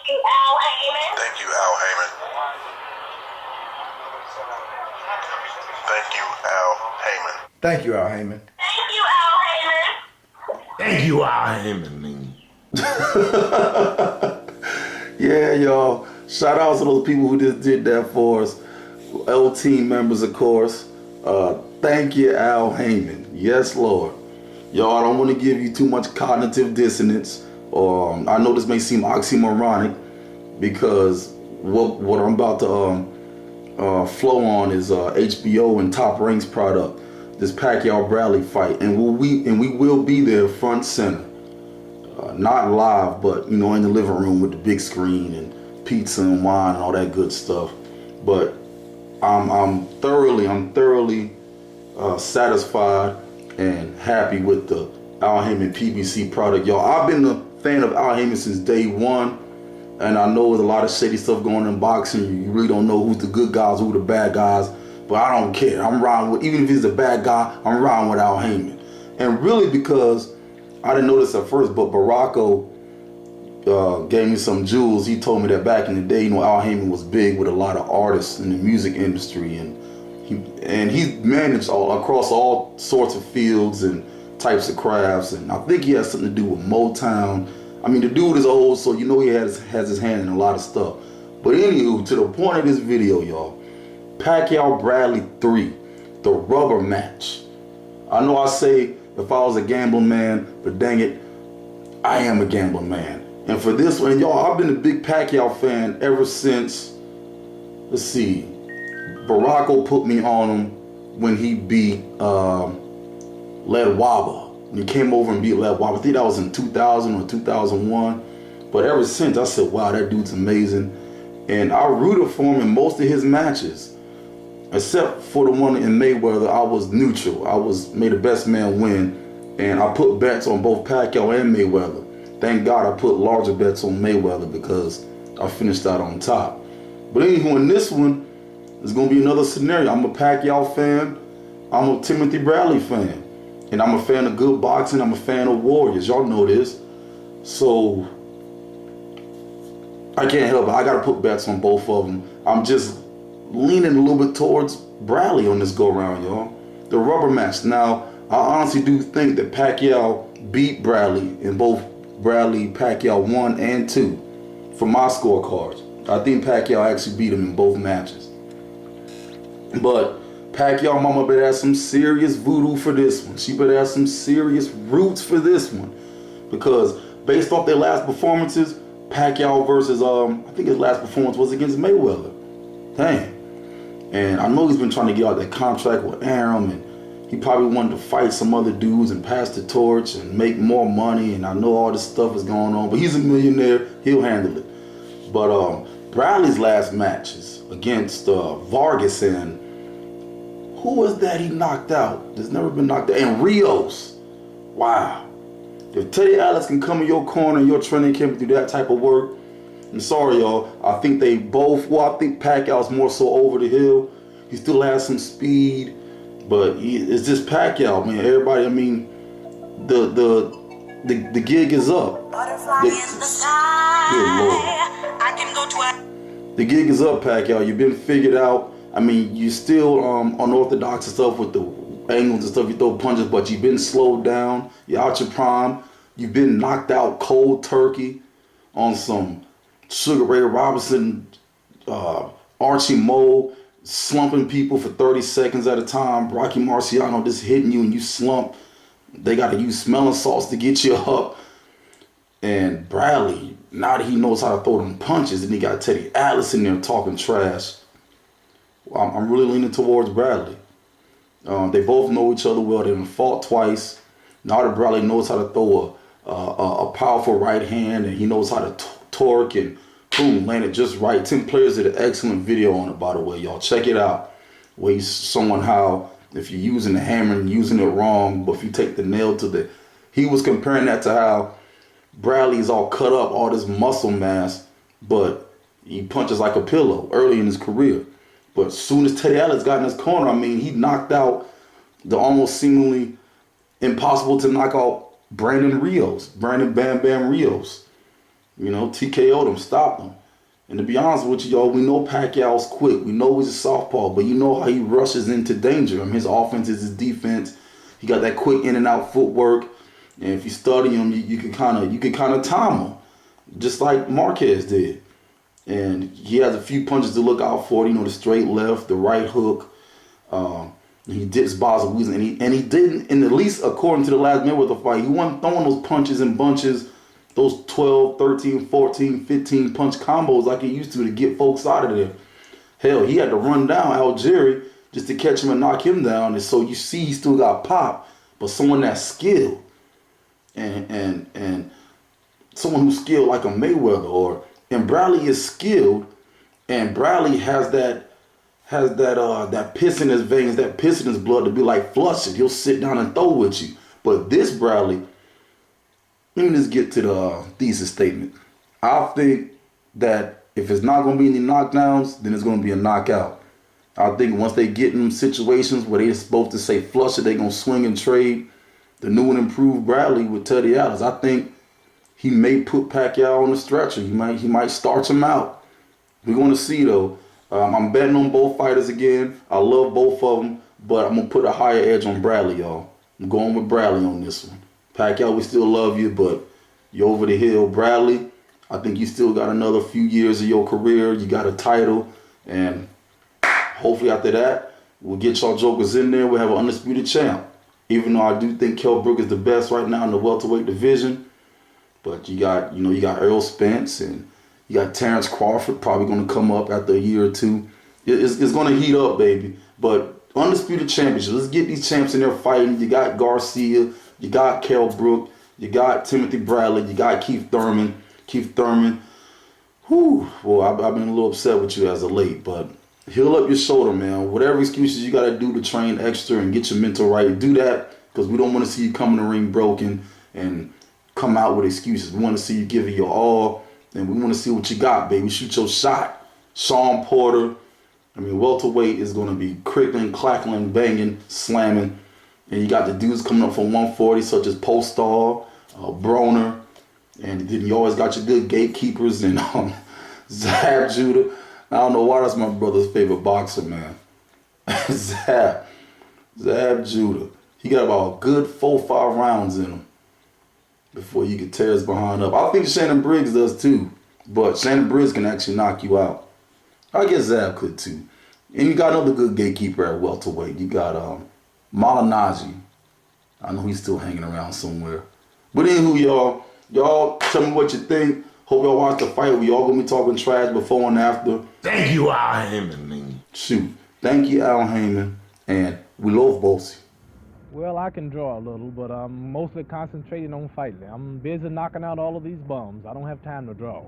Thankyou Al Haymon. Thankyou Al Haymon. Thankyou Al Haymon. Thankyou Al Haymon. Thankyou Al Haymon. Thankyou Al Haymon. Yeah, y'all. Shout out to those people who just did that for us. L team members, of course. Thankyou Al Haymon. Yes, Lord. Y'all, I don't want to give you too much cognitive dissonance. I know this may seem oxymoronic because what I'm about to flow on is HBO and Top Rank's product, this Pacquiao Bradley fight, and we will be there front center, not live, but in the living room with the big screen and pizza and wine and all that good stuff. But I'm thoroughly satisfied and happy with the Al Haymon PBC product, y'all. I've been a fan of Al Haymon since day one. And I know there's a lot of shady stuff going on in boxing. You really don't know who's the good guys, who the bad guys. But I don't care. I'm riding with, even if he's a bad guy, I'm riding with Al Haymon. And really because, I didn't know this at first, but Baracko gave me some jewels. He told me that back in the day, Al Haymon was big with a lot of artists in the music industry. And he's managed across all sorts of fields and types of crafts. And I think he has something to do with Motown. I mean, the dude is old, so he has his hand in a lot of stuff. But anywho, to the point of this video, y'all, Pacquiao Bradley 3, the rubber match. I know I say if I was a gambling man, but dang it, I am a gambling man. And for this one, y'all, I've been a big Pacquiao fan ever since, let's see, Baracko put me on him when he beat Ledwaba. He came over and beat Ledwaba. I think that was in 2000 or 2001. But ever since, I said, wow, that dude's amazing. And I rooted for him in most of his matches. Except for the one in Mayweather, I was neutral. I made the best man win. And I put bets on both Pacquiao and Mayweather. Thank God I put larger bets on Mayweather because I finished out on top. But anyway, in this one, there's going to be another scenario. I'm a Pacquiao fan. I'm a Timothy Bradley fan. And I'm a fan of good boxing. I'm a fan of warriors. Y'all know this. So I can't help it. I got to put bets on both of them. I'm just leaning a little bit towards Bradley on this go-around, y'all. The rubber match. Now, I honestly do think that Pacquiao beat Bradley in both Bradley-Pacquiao 1 and 2 for my scorecards. I think Pacquiao actually beat him in both matches. But Pacquiao mama better have some serious voodoo for this one. She better have some serious roots for this one. Because based off their last performances, Pacquiao versus, I think his last performance was against Mayweather. Dang. And I know he's been trying to get out that contract with Arum, and he probably wanted to fight some other dudes and pass the torch and make more money, and I know all this stuff is going on, but he's a millionaire, he'll handle it. But Bradley's last matches against Vargas and who was that he knocked out? There's never been knocked out. And Rios. Wow. If Teddy Atlas can come in your corner and your training camp do that type of work, I'm sorry, y'all. I think they both, I think Pacquiao's more so over the hill. He still has some speed, but it's just Pacquiao, man. Everybody, I mean, the gig is up. The gig is up, Pacquiao. You've been figured out. I mean, you still unorthodox and stuff with the angles and stuff. You throw punches, but you've been slowed down. You're out your prime. You've been knocked out cold turkey on some Sugar Ray Robinson, Archie Moe, slumping people for 30 seconds at a time. Rocky Marciano just hitting you and you slump. They got to use smelling salts to get you up. And Bradley, now that he knows how to throw them punches, and he got Teddy Atlas in there talking trash, I'm really leaning towards Bradley. They both know each other well. They've fought twice. Now that Bradley knows how to throw a powerful right hand, and he knows how to torque and boom, land it just right. 10 Players did an excellent video on it, by the way, y'all. Check it out. Where he's showing how if you're using the hammer and using it wrong, but if you take the nail to the... He was comparing that to how Bradley's all cut up, all this muscle mass, but he punches like a pillow early in his career. But as soon as Teddy Atlas got in his corner, I mean, he knocked out the almost seemingly impossible to knock out Brandon Bam Bam Rios. You know, TKO'd him, stopped him. And to be honest with you, y'all, we know Pacquiao's quick. We know he's a southpaw, but you know how he rushes into danger. I mean, his offense is his defense. He got that quick in and out footwork. And if you study him, you can kind of time him, just like Marquez did. And he has a few punches to look out for. You know, the straight left, the right hook. He dips Boswell, and he didn't. And at least according to the last Mayweather fight, he wasn't throwing those punches in bunches, those 12, 13, 14, 15 punch combos like he used to get folks out of there. Hell, he had to run down Algieri just to catch him and knock him down. And so you see, he still got pop, but someone that's skilled and someone who's skilled like a Mayweather and Bradley is skilled, and Bradley has that piss in his veins, that piss in his blood to be like flush it. He'll sit down and throw with you. But this Bradley, let me just get to the thesis statement. I think that if it's not going to be any knockdowns, then it's going to be a knockout. I think once they get in situations where they're supposed to say flush it, they're going to swing and trade the new and improved Bradley with Teddy Atlas. I think he may put Pacquiao on the stretcher. He might starch him out. We're going to see, though. I'm betting on both fighters again. I love both of them, but I'm going to put a higher edge on Bradley, y'all. I'm going with Bradley on this one. Pacquiao, we still love you, but you're over the hill. Bradley, I think you still got another few years of your career. You got a title, and hopefully after that, we'll get y'all jokers in there. We'll have an undisputed champ. Even though I do think Kell Brook is the best right now in the welterweight division, but you got Earl Spence and you got Terrence Crawford probably going to come up after a year or two. It's going to heat up, baby. But undisputed championship. Let's get these champs in there fighting. You got Garcia. You got Kell Brook. You got Timothy Bradley. You got Keith Thurman. Whew. Well, I've been a little upset with you as of late, but heal up your shoulder, man. Whatever excuses you got to do to train extra and get your mental right, do that, because we don't want to see you come in the ring broken and come out with excuses. We want to see you give it your all. And we want to see what you got, baby. Shoot your shot. Sean Porter. I mean, welterweight is going to be crickling, clackling, banging, slamming. And you got the dudes coming up from 140, such as Postal, Broner. And then you always got your good gatekeepers and Zab Judah. I don't know why that's my brother's favorite boxer, man. Zab Judah. He got about a good 4-5 rounds in him before you can tear his behind up. I think Shannon Briggs does too, but Shannon Briggs can actually knock you out. I guess Zab could too. And you got another good gatekeeper at welterweight. You got Malinaji. I know he's still hanging around somewhere. But anywho, y'all tell me what you think. Hope y'all watch the fight. We all gonna be talking trash before and after. Thankyou Al Haymon. Shoot. Thank you, Al Haymon. And we love Bossy. Well, I can draw a little, but I'm mostly concentrating on fighting. I'm busy knocking out all of these bums. I don't have time to draw.